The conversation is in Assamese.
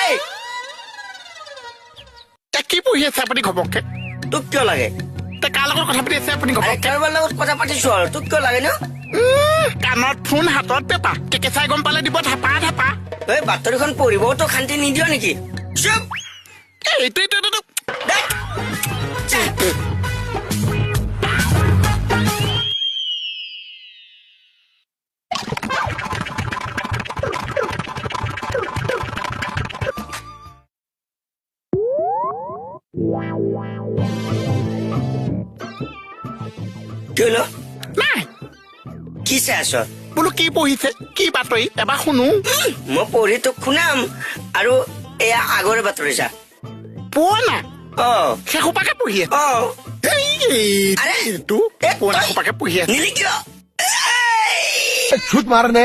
এই কি পঢ়ি আছে আপুনি ঘপককে তোক কিয় লাগে কাৰ লগত কথা পাতি আছে আপুনি আৰে ঘপককে কাৰোবাৰ লগত কথা পাতিছো আৰু তোক কিয় লাগে ন কাণত ফোন হাতত পেপা কেঁচাই গম পালে দিব থাপা থাপা এই বাতৰিখন পঢ়িবও তো শান্তি নিদিয় নেকি চুপ এইটো দেখ চা। কি হলো নাই কি চাই আছ বোলো কি পঢ়িছে কি বাতৰি এবাৰ শুনো মই পঢ়ি তোক শুনাম আৰু এয়া আগৰে বাতৰি চা পুৰণা অ শেষোপাকে পঢ়ি আছে অ এইটো পুৰণা সোপাকে পঢ়ি আছে নিলি কিয় झूठ मारने